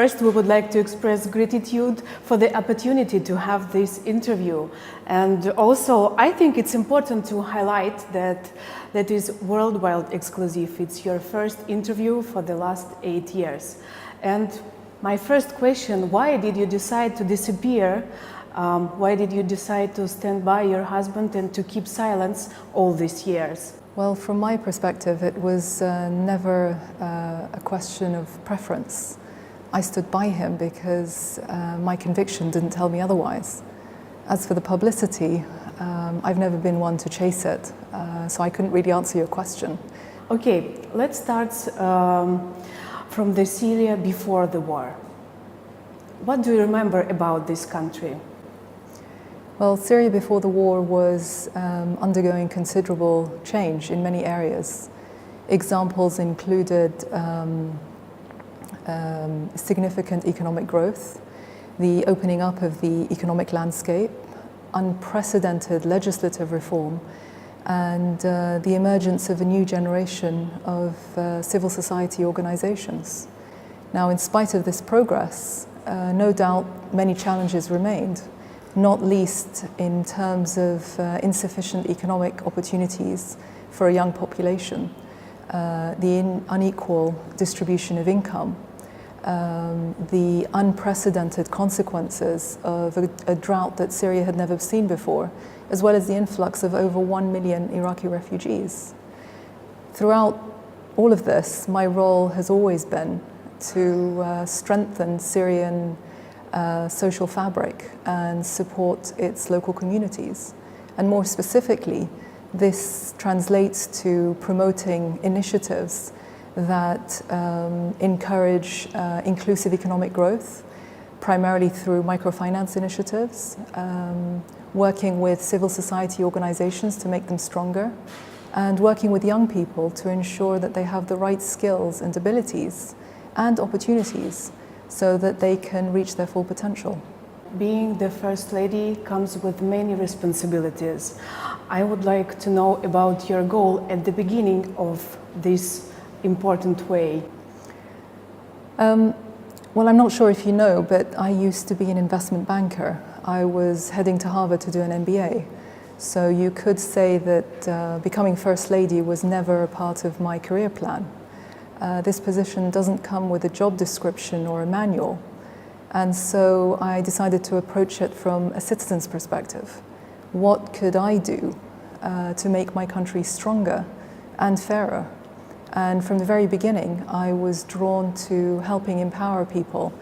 First, we would like to express gratitude for the opportunity to have this interview. And also, I think it's important to highlight that that is worldwide exclusive. It's your first interview for the last 8 years. And my first question, why did you decide to disappear? Why did you decide to stand by your husband and to keep silence all these years? Well, from my perspective, it was never a question of preference. I stood by him because my conviction didn't tell me otherwise. As for the publicity, I've never been one to chase it, so I couldn't really answer your question. Okay, let's start from the Syria before the war. What do you remember about this country? Well, Syria before the war was undergoing considerable change in many areas. Examples included significant economic growth, the opening up of the economic landscape, unprecedented legislative reform, and the emergence of a new generation of civil society organizations. Now, in spite of this progress, no doubt many challenges remained, not least in terms of insufficient economic opportunities for a young population, the unequal distribution of income, the unprecedented consequences of a drought that Syria had never seen before, as well as the influx of over 1 million Iraqi refugees. Throughout all of this, my role has always been to strengthen Syrian social fabric and support its local communities. And more specifically, this translates to promoting initiatives that encourage inclusive economic growth, primarily through microfinance initiatives, working with civil society organizations to make them stronger, and working with young people to ensure that they have the right skills and abilities and opportunities so that they can reach their full potential. Being the First Lady comes with many responsibilities. I would like to know about your goal at the beginning of this important way. Well, I'm not sure if you know, but I used to be an investment banker. I was heading to Harvard to do an MBA. So you could say that becoming First Lady was never a part of my career plan. This position doesn't come with a job description or a manual. And so I decided to approach it from a citizen's perspective. What could I do to make my country stronger and fairer? And from the very beginning, I was drawn to helping empower people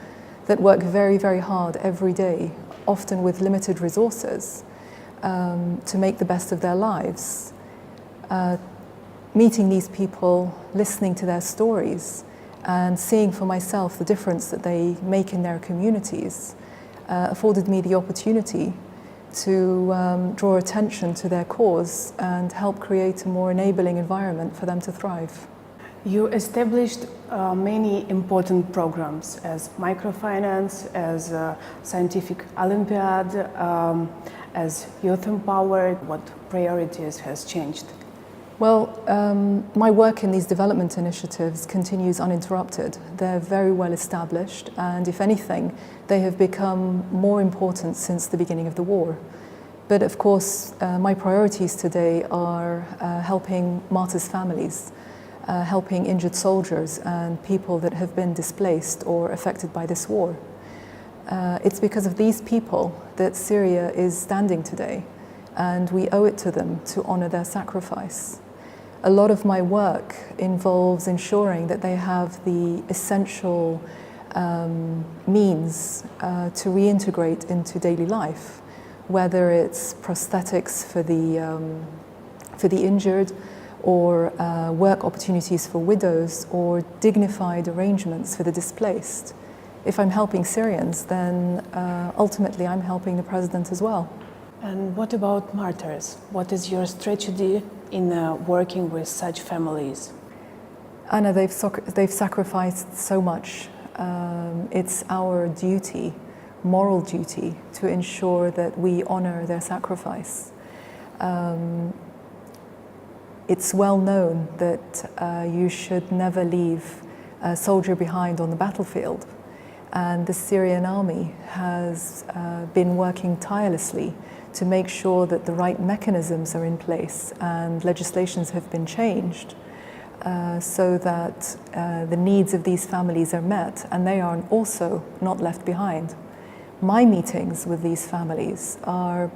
that work very, very hard every day, often with limited resources, to make the best of their lives. Meeting these people, listening to their stories, and seeing for myself the difference that they make in their communities afforded me the opportunity to draw attention to their cause and help create a more enabling environment for them to thrive. You established many important programs as microfinance, as scientific Olympiad, as youth empowered. What priorities has changed? Well, my work in these development initiatives continues uninterrupted. They're very well established, and if anything, they have become more important since the beginning of the war. But of course, my priorities today are helping martyrs' families, helping injured soldiers and people that have been displaced or affected by this war. It's because of these people that Syria is standing today, and we owe it to them to honor their sacrifice. A lot of my work involves ensuring that they have the essential means to reintegrate into daily life, whether it's prosthetics for the injured, or work opportunities for widows, or dignified arrangements for the displaced. If I'm helping Syrians, then ultimately I'm helping the president as well. And what about martyrs? What is your strategy in working with such families? Anna, they've sacrificed so much. It's our duty, moral duty, to ensure that we honor their sacrifice. It's well known that you should never leave a soldier behind on the battlefield. And the Syrian army has been working tirelessly to make sure that the right mechanisms are in place and legislations have been changed so that the needs of these families are met and they are also not left behind. My meetings with these families are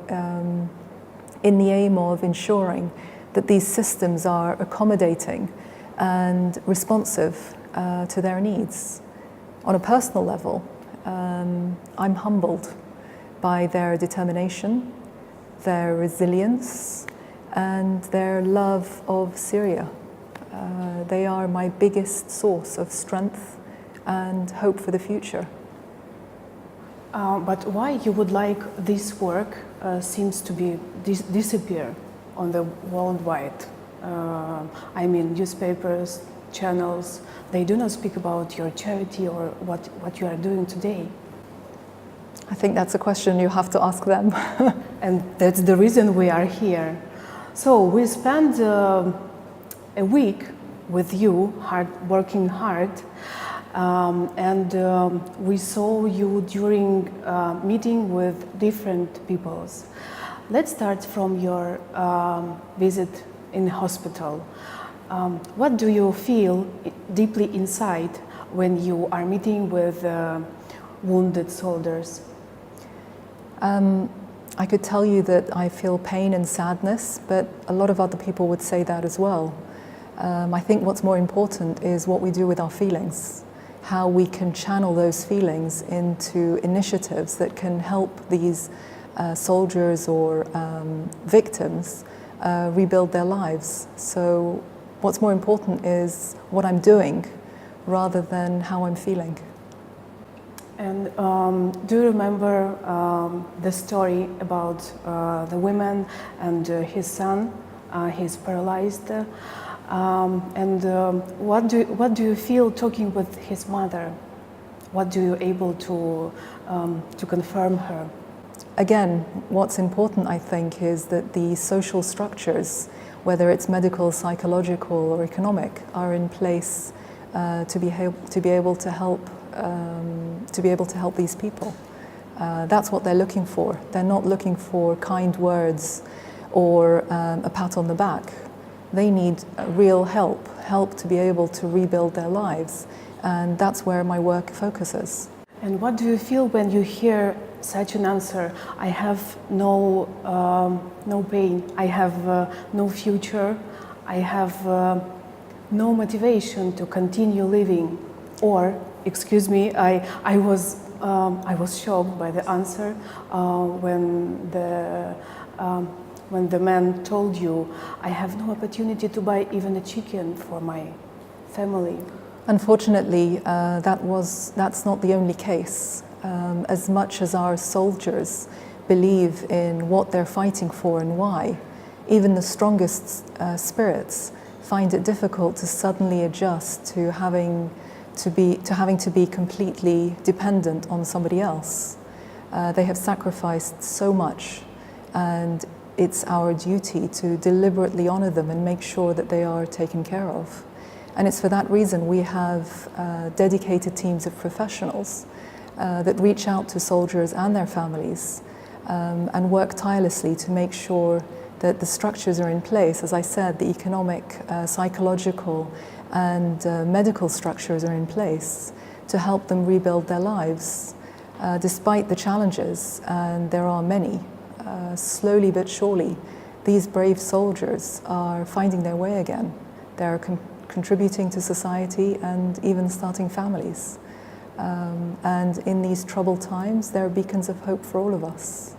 in the aim of ensuring that these systems are accommodating and responsive to their needs. On a personal level, I'm humbled by their determination, their resilience, and their love of Syria. They are my biggest source of strength and hope for the future. But why you would like this work seems to be disappear on the worldwide? I mean, newspapers, channels, they do not speak about your charity or what you are doing today. I think that's a question you have to ask them. And that's the reason we are here. So we spent a week with you, working hard, and we saw you during meeting with different peoples. Let's start from your visit in hospital. What do you feel deeply inside when you are meeting with wounded soldiers? I could tell you that I feel pain and sadness, but a lot of other people would say that as well. I think what's more important is what we do with our feelings, how we can channel those feelings into initiatives that can help these soldiers or victims rebuild their lives. So what's more important is what I'm doing rather than how I'm feeling. And do you remember the story about the woman and his son? He's paralyzed. What do you feel talking with his mother? What do you able to confirm her? Again, what's important, I think, is that the social structures, whether it's medical, psychological, or economic, are in place to be able to help these people. That's what they're looking for. They're not looking for kind words or a pat on the back. They need real help to be able to rebuild their lives, and that's where my work focuses. And what do you feel when you hear such an answer? I have no pain, I have no future, I have no motivation to continue living. Or, excuse me, I was shocked by the answer when the man told you, I have no opportunity to buy even a chicken for my family. Unfortunately, that's not the only case. As much as our soldiers believe in what they're fighting for and why, even the strongest spirits find it difficult to suddenly adjust to having to be completely dependent on somebody else. They have sacrificed so much, and it's our duty to deliberately honor them and make sure that they are taken care of. And it's for that reason we have dedicated teams of professionals that reach out to soldiers and their families and work tirelessly to make sure that the structures are in place. As I said, the economic, psychological, and medical structures are in place to help them rebuild their lives. Despite the challenges, and there are many, slowly but surely, these brave soldiers are finding their way again. They're contributing to society and even starting families. And in these troubled times, there are beacons of hope for all of us.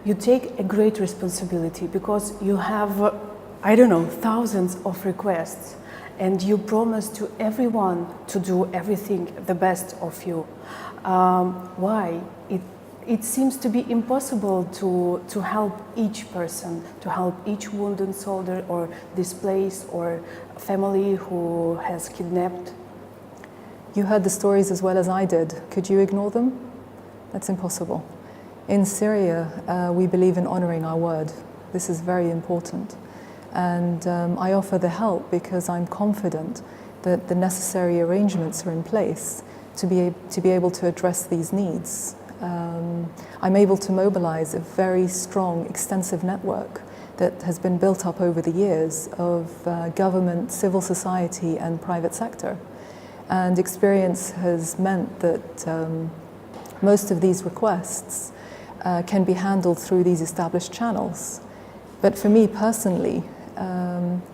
You take a great responsibility because you have, I don't know, thousands of requests, and you promise to everyone to do everything the best of you. Why? It seems to be impossible to help each person, to help each wounded soldier or displaced or family who has kidnapped. You heard the stories as well as I did. Could you ignore them? That's impossible. In Syria, we believe in honoring our word. This is very important. And I offer the help because I'm confident that the necessary arrangements are in place to be able to address these needs. I'm able to mobilize a very strong, extensive network that has been built up over the years of government, civil society and private sector. And experience has meant that most of these requests can be handled through these established channels. But for me personally,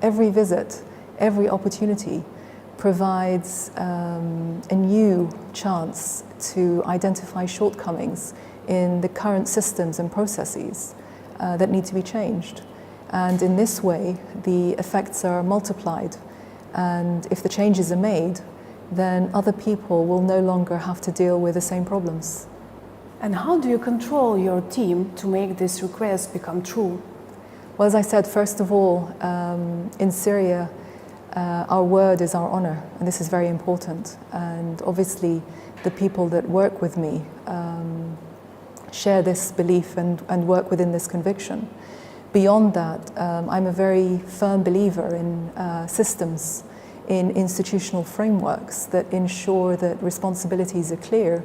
every visit, every opportunity provides a new chance to identify shortcomings in the current systems and processes that need to be changed. And in this way, the effects are multiplied. And if the changes are made, then other people will no longer have to deal with the same problems. And how do you control your team to make this request become true? Well, as I said, first of all, in Syria, our word is our honor, and this is very important. And obviously, the people that work with me share this belief and work within this conviction. Beyond that, I'm a very firm believer in systems, in institutional frameworks that ensure that responsibilities are clear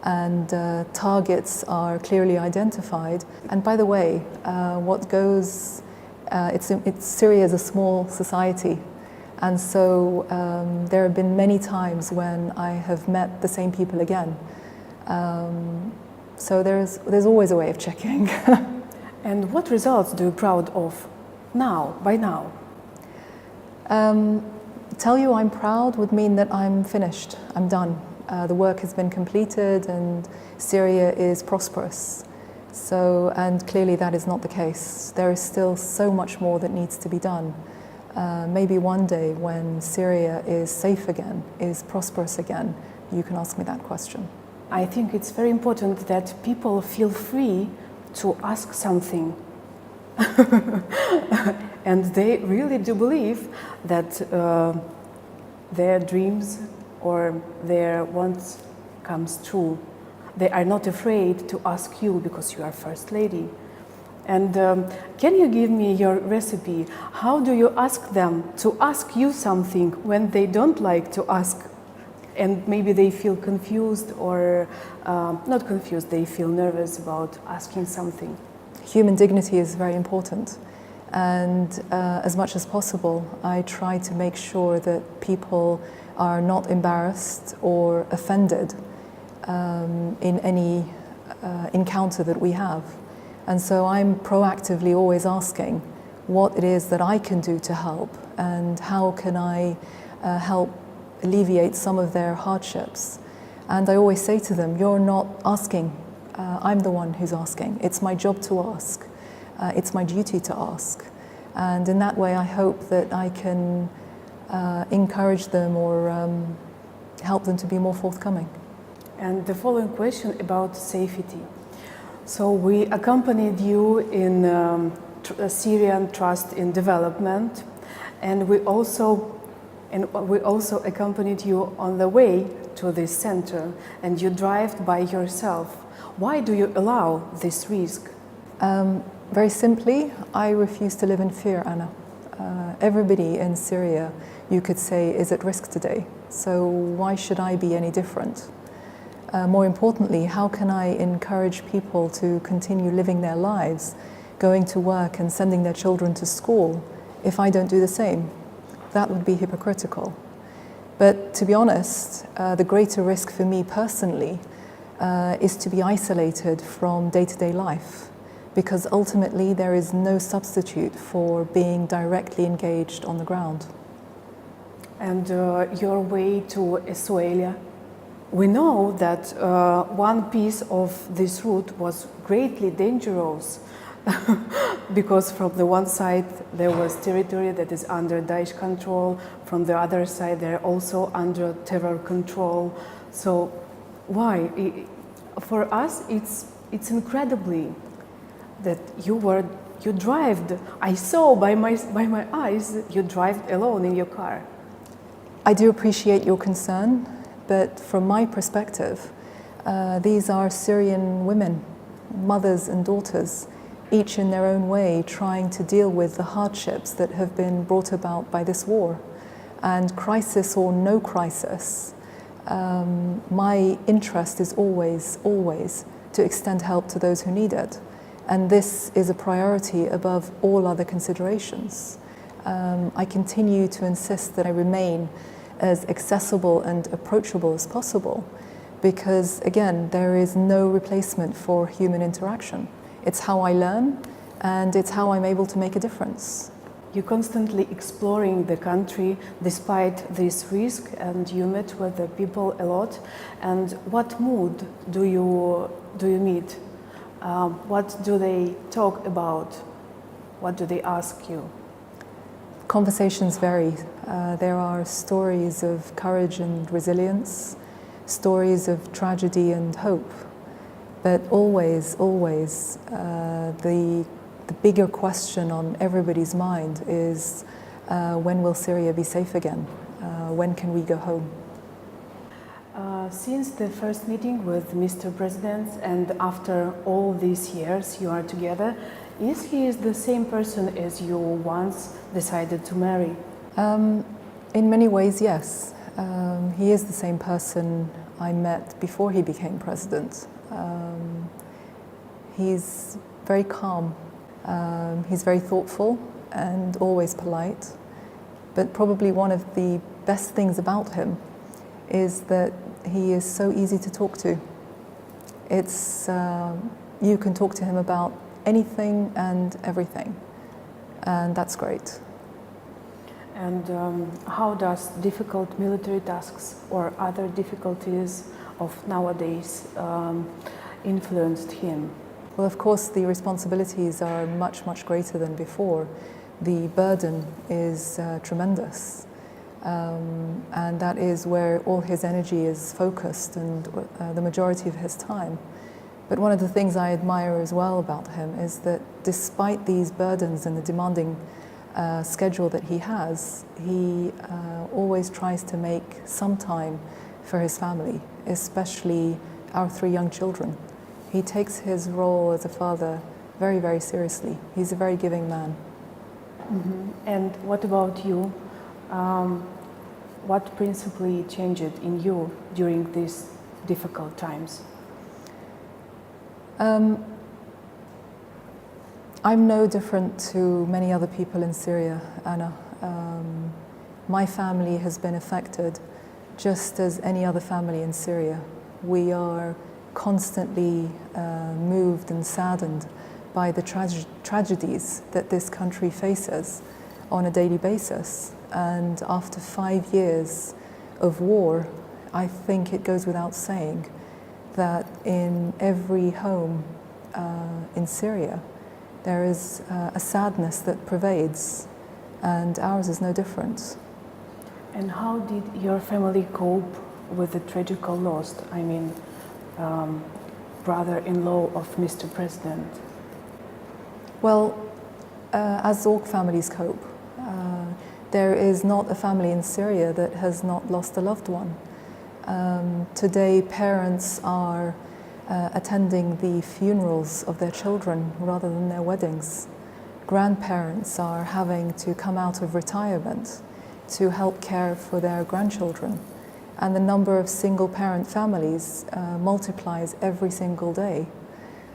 and targets are clearly identified. And by the way, Syria is a small society, and so there have been many times when I have met the same people again. So there's always a way of checking. And what results do you proud of by now? Tell you I'm proud would mean that I'm finished, I'm done. The work has been completed and Syria is prosperous. And clearly that is not the case. There is still so much more that needs to be done. Maybe one day when Syria is safe again, is prosperous again, you can ask me that question. I think it's very important that people feel free to ask something. And they really do believe that their dreams or their wants comes true. They are not afraid to ask you because you are First Lady. And can you give me your recipe? How do you ask them to ask you something when they don't like to ask? And maybe they feel confused or not confused, they feel nervous about asking something. Human dignity is very important. And as much as possible, I try to make sure that people are not embarrassed or offended in any encounter that we have. And so I'm proactively always asking what it is that I can do to help and how can I help alleviate some of their hardships. And I always say to them, you're not asking, I'm the one who's asking. It's my job to ask. It's my duty to ask. And in that way, I hope that I can encourage them or help them to be more forthcoming. And the following question about safety. So we accompanied you in Syrian Trust in Development, and we also accompanied you on the way to this center, and you drive by yourself. Why do you allow this risk? Very simply, I refuse to live in fear, Anna. Everybody in Syria, you could say, is at risk today. So why should I be any different? More importantly, how can I encourage people to continue living their lives, going to work and sending their children to school, if I don't do the same? That would be hypocritical. But to be honest, the greater risk for me personally is to be isolated from day-to-day life, because ultimately there is no substitute for being directly engaged on the ground. And your way to Esuelia? We know that one piece of this route was greatly dangerous because from the one side there was territory that is under Daesh control, from the other side they're also under terror control. So why? For us it's incredibly that you drove. I saw by my eyes you drove alone in your car. I do appreciate your concern. But from my perspective, these are Syrian women, mothers and daughters, each in their own way trying to deal with the hardships that have been brought about by this war. And crisis or no crisis, my interest is always to extend help to those who need it. And this is a priority above all other considerations. I continue to insist that I remain as accessible and approachable as possible because, again, there is no replacement for human interaction. It's how I learn and it's how I'm able to make a difference. You're constantly exploring the country despite this risk, and you met with the people a lot. And what mood do you meet? What do they talk about? What do they ask you? Conversations vary. There are stories of courage and resilience, stories of tragedy and hope, but always, the bigger question on everybody's mind is when will Syria be safe again? When can we go home? Since the first meeting with Mr. President and after all these years you are together, is he the same person as you once decided to marry? In many ways, yes. He is the same person I met before he became president. He's very calm. He's very thoughtful and always polite. But probably one of the best things about him is that he is so easy to talk to. It's, you can talk to him about anything and everything, and that's great. And how does difficult military tasks or other difficulties of nowadays influenced him? Well, of course, the responsibilities are much greater than before. The burden is tremendous, and that is where all his energy is focused and the majority of his time. But one of the things I admire as well about him is that despite these burdens and the demanding schedule that he has, he always tries to make some time for his family, especially our 3 young children. He takes his role as a father very seriously. He's a very giving man. Mm-hmm. And what about you? What principally changed in you during these difficult times? I'm no different to many other people in Syria, Anna. My family has been affected just as any other family in Syria. We are constantly moved and saddened by the tragedies that this country faces on a daily basis. And after 5 years of war, I think it goes without saying that in every home in Syria, there is a sadness that pervades, and ours is no different. And how did your family cope with the tragic loss? I mean, brother-in-law of Mr. President. Well, as all families cope, there is not a family in Syria that has not lost a loved one. Today, parents are attending the funerals of their children rather than their weddings. Grandparents are having to come out of retirement to help care for their grandchildren. And the number of single-parent families multiplies every single day.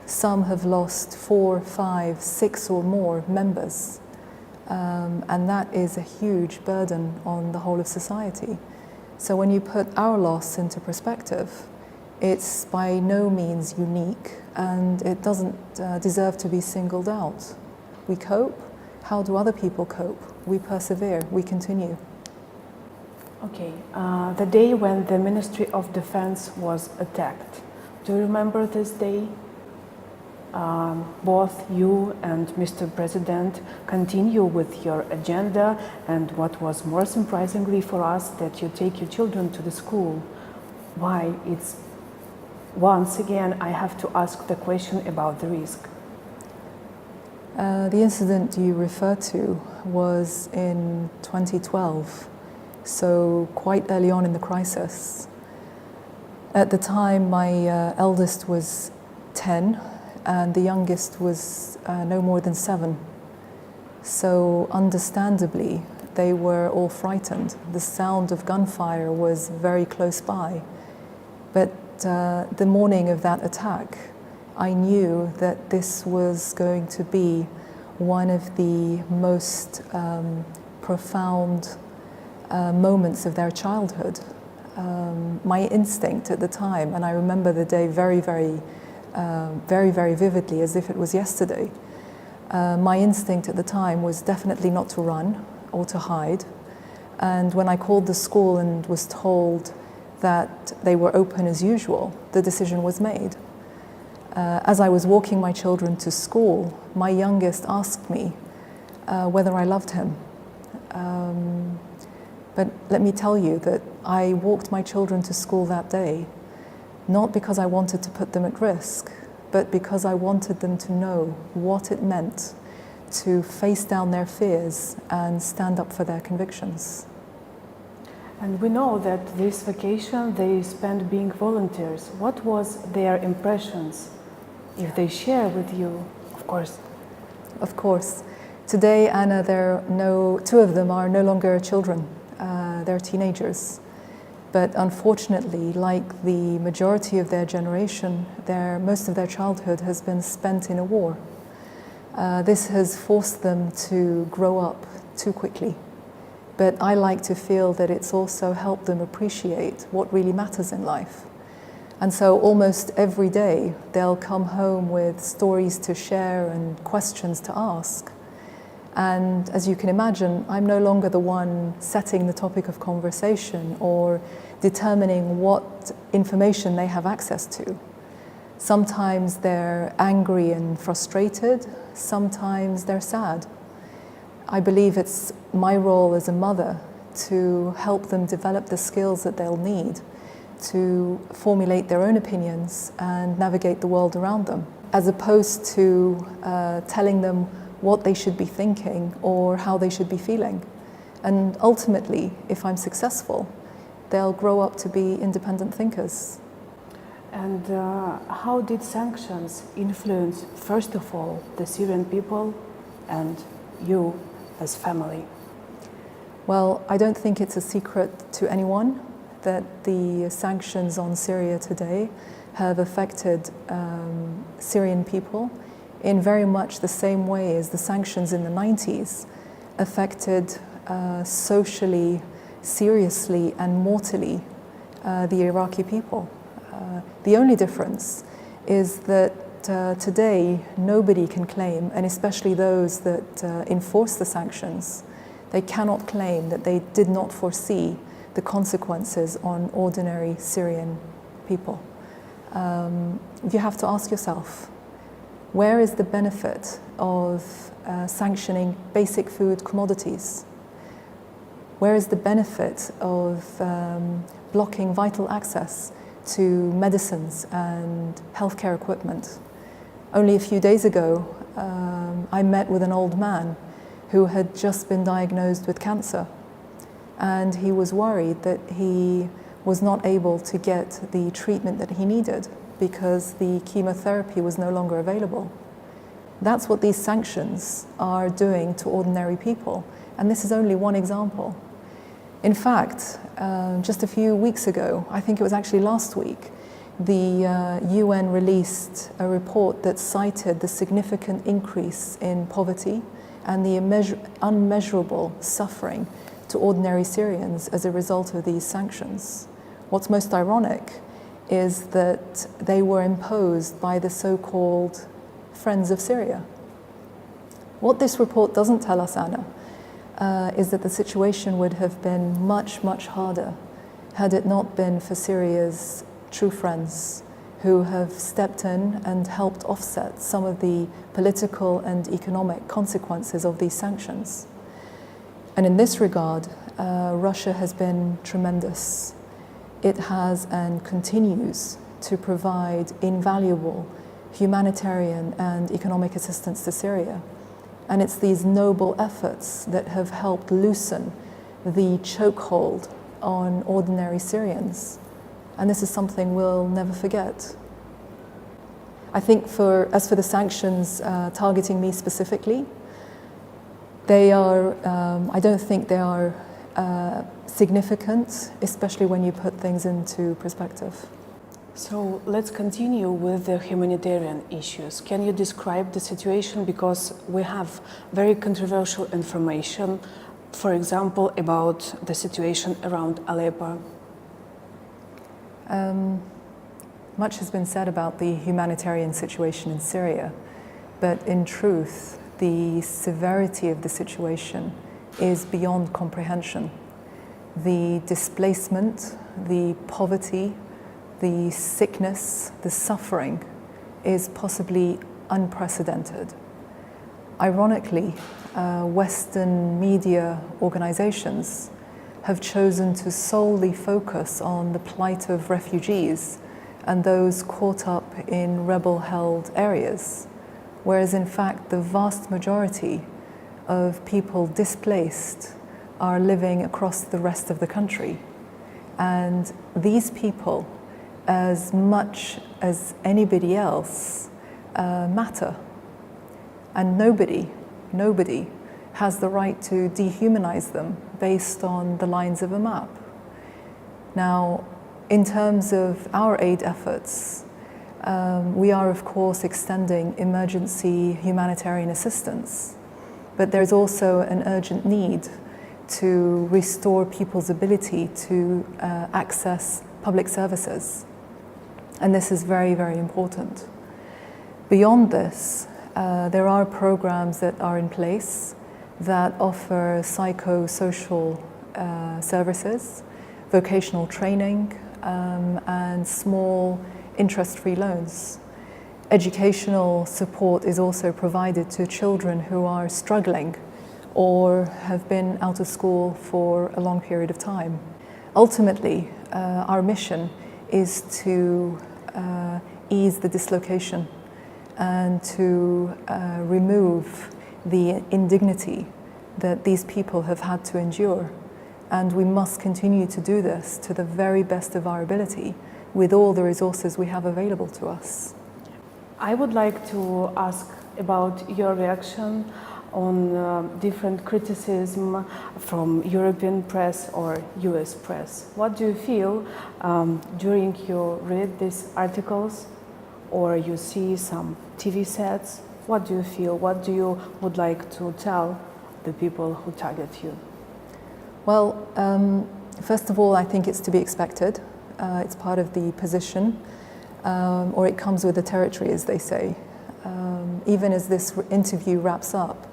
Some have lost 4, 5, 6 or more members. And that is a huge burden on the whole of society. So when you put our loss into perspective, it's by no means unique, and it doesn't deserve to be singled out. We cope. How do other people cope? We persevere, we continue. Okay, the day when the Ministry of Defense was attacked, do you remember this day? Both you and Mr. President continue with your agenda, and what was more surprisingly for us, that you take your children to the school. Why? It's once again I have to ask the question about the risk. The incident you refer to was in 2012, so quite early on in the crisis. At the time, my eldest was 10 and the youngest was no more than 7. So understandably, they were all frightened. The sound of gunfire was very close by. But the morning of that attack, I knew that this was going to be one of the most profound moments of their childhood. My instinct at the time, and I remember the day very vividly, as if it was yesterday. My instinct at the time was definitely not to run or to hide. And when I called the school and was told that they were open as usual, the decision was made. As I was walking my children to school, my youngest asked me whether I loved him. But let me tell you that I walked my children to school that day, not because I wanted to put them at risk, but because I wanted them to know what it meant to face down their fears and stand up for their convictions. And we know that this vacation they spent being volunteers. What was their impressions? If they share with you, of course. Of course. Today, Anna, two of them are no longer children. They're teenagers. But unfortunately, like the majority of their generation, most of their childhood has been spent in a war. This has forced them to grow up too quickly. But I like to feel that it's also helped them appreciate what really matters in life. And so almost every day, they'll come home with stories to share and questions to ask. And as you can imagine, I'm no longer the one setting the topic of conversation or determining what information they have access to. Sometimes they're angry and frustrated, sometimes they're sad. I believe it's my role as a mother to help them develop the skills that they'll need to formulate their own opinions and navigate the world around them, as opposed to telling them what they should be thinking or how they should be feeling. And ultimately, if I'm successful, they'll grow up to be independent thinkers. And how did sanctions influence, first of all, the Syrian people and you as family? Well, I don't think it's a secret to anyone that the sanctions on Syria today have affected Syrian people in very much the same way as the sanctions in the 90s affected socially, seriously, and mortally the Iraqi people. The only difference is that today nobody can claim, and especially those that enforce the sanctions, they cannot claim that they did not foresee the consequences on ordinary Syrian people. You have to ask yourself, where is the benefit of sanctioning basic food commodities? Where is the benefit of blocking vital access to medicines and healthcare equipment? Only a few days ago, I met with an old man who had just been diagnosed with cancer. And he was worried that he was not able to get the treatment that he needed because the chemotherapy was no longer available. That's what these sanctions are doing to ordinary people. And this is only one example. In fact, just a few weeks ago, I think it was actually last week, the UN released a report that cited the significant increase in poverty and the unmeasurable suffering to ordinary Syrians as a result of these sanctions. What's most ironic is that they were imposed by the so-called Friends of Syria. What this report doesn't tell us, Anna, is that the situation would have been much, much harder had it not been for Syria's true friends who have stepped in and helped offset some of the political and economic consequences of these sanctions. And in this regard, Russia has been tremendous. It has and continues to provide invaluable humanitarian and economic assistance to Syria. And it's these noble efforts that have helped loosen the chokehold on ordinary Syrians. And this is something we'll never forget. I think as for the sanctions targeting me specifically, They are, I don't think they are significant, especially when you put things into perspective. So let's continue with the humanitarian issues. Can you describe the situation, because we have very controversial information, for example, about the situation around Aleppo? Much has been said about the humanitarian situation in Syria, but in truth, the severity of the situation is beyond comprehension. The displacement, the poverty, the sickness, the suffering is possibly unprecedented. Ironically, Western media organizations have chosen to solely focus on the plight of refugees and those caught up in rebel-held areas, whereas in fact the vast majority of people displaced are living across the rest of the country. And these people, as much as anybody else, matter. And nobody has the right to dehumanize them based on the lines of a map. Now, in terms of our aid efforts, we are of course extending emergency humanitarian assistance, but there's also an urgent need to restore people's ability to access public services. And this is very, very important. Beyond this, there are programs that are in place that offer psychosocial services, vocational training, and small interest-free loans. Educational support is also provided to children who are struggling or have been out of school for a long period of time. Ultimately, our mission is to ease the dislocation and to remove the indignity that these people have had to endure. And we must continue to do this to the very best of our ability with all the resources we have available to us. I would like to ask about your reaction on different criticism from European press or US press. What do you feel during you read these articles or you see some TV sets? What do you feel? What do you would like to tell the people who target you? Well, first of all, I think it's to be expected. It's part of the position, or it comes with the territory, as they say. Even as this interview wraps up,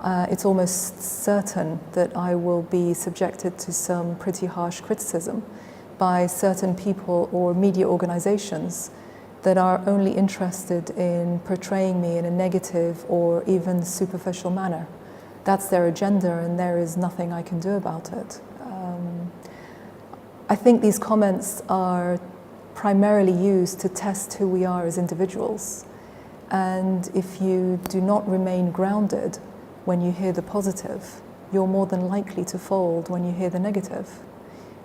it's almost certain that I will be subjected to some pretty harsh criticism by certain people or media organizations that are only interested in portraying me in a negative or even superficial manner. That's their agenda, and there is nothing I can do about it. I think these comments are primarily used to test who we are as individuals. And if you do not remain grounded when you hear the positive, you're more than likely to fold when you hear the negative.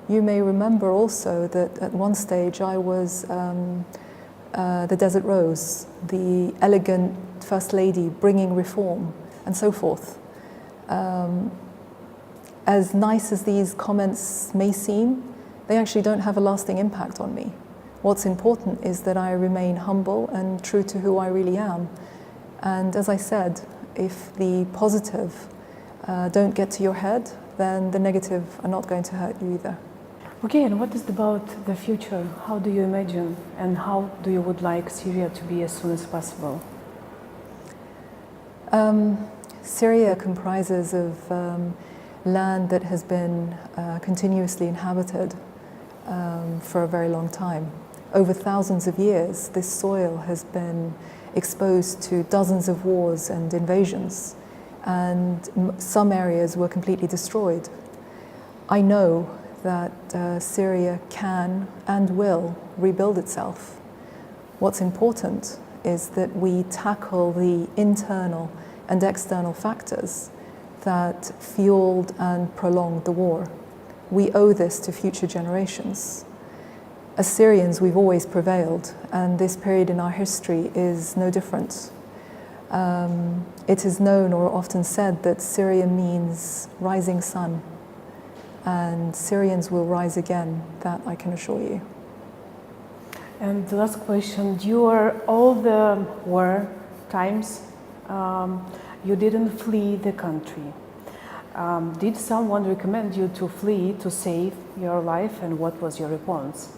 You may remember also that at one stage I was the Desert Rose, the elegant First Lady bringing reform, and so forth. As nice as these comments may seem, they actually don't have a lasting impact on me. What's important is that I remain humble and true to who I really am. And as I said, if the positive don't get to your head, then the negative are not going to hurt you either. Okay, and what is about the future? How do you imagine and how do you would like Syria to be as soon as possible? Syria comprises of land that has been continuously inhabited for a very long time. Over thousands of years, this soil has been exposed to dozens of wars and invasions, and some areas were completely destroyed. I know that Syria can and will rebuild itself. What's important is that we tackle the internal and external factors that fueled and prolonged the war. We owe this to future generations. As Syrians, we've always prevailed, and this period in our history is no different. It is known or often said that Syria means rising sun, and Syrians will rise again, that I can assure you. And the last question, during all the war times, you didn't flee the country. Did someone recommend you to flee to save your life, and what was your response?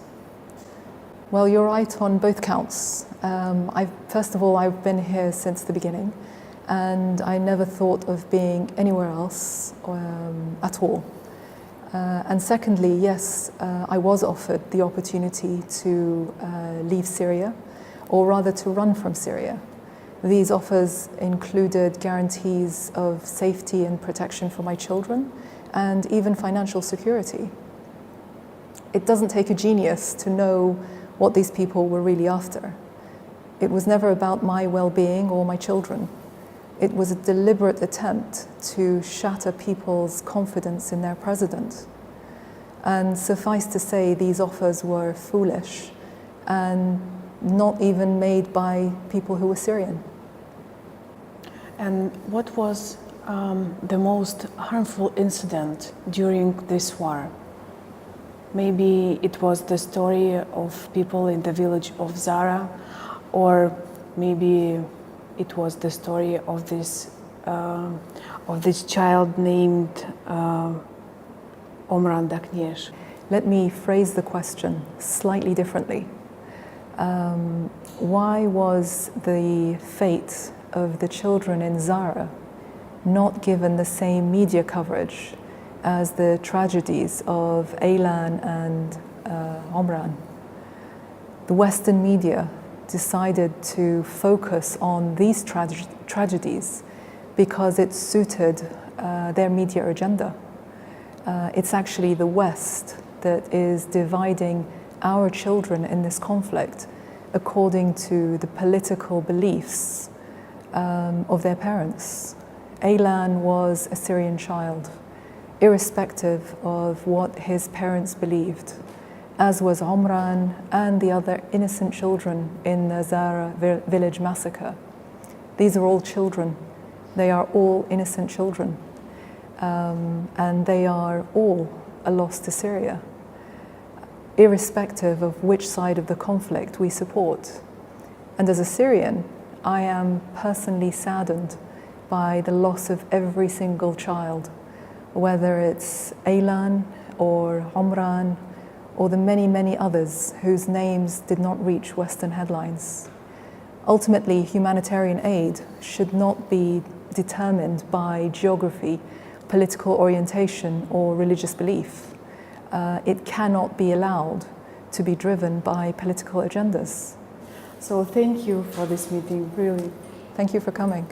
Well, you're right on both counts. First of all, I've been here since the beginning, and I never thought of being anywhere else at all. And secondly, yes, I was offered the opportunity to leave Syria, or rather to run from Syria. These offers included guarantees of safety and protection for my children, and even financial security. It doesn't take a genius to know what these people were really after. It was never about my well-being or my children. It was a deliberate attempt to shatter people's confidence in their president. And suffice to say, these offers were foolish and not even made by people who were Syrian. And what was the most harmful incident during this war? Maybe it was the story of people in the village of Zara, or maybe it was the story of this child named Omran Dakniesh. Let me phrase the question slightly differently. Why was the fate of the children in Zara not given the same media coverage as the tragedies of Aylan and Omran? The Western media decided to focus on these tragedies because it suited their media agenda. It's actually the West that is dividing our children in this conflict according to the political beliefs of their parents. Aylan was a Syrian child, irrespective of what his parents believed, as was Omran and the other innocent children in the Zara village massacre. These are all children. They are all innocent children. And they are all a loss to Syria, irrespective of which side of the conflict we support. And as a Syrian, I am personally saddened by the loss of every single child, whether it's Aylan or Omran or the many, many others whose names did not reach Western headlines. Ultimately, humanitarian aid should not be determined by geography, political orientation, or religious belief. It cannot be allowed to be driven by political agendas. So thank you for this meeting, really. Thank you for coming.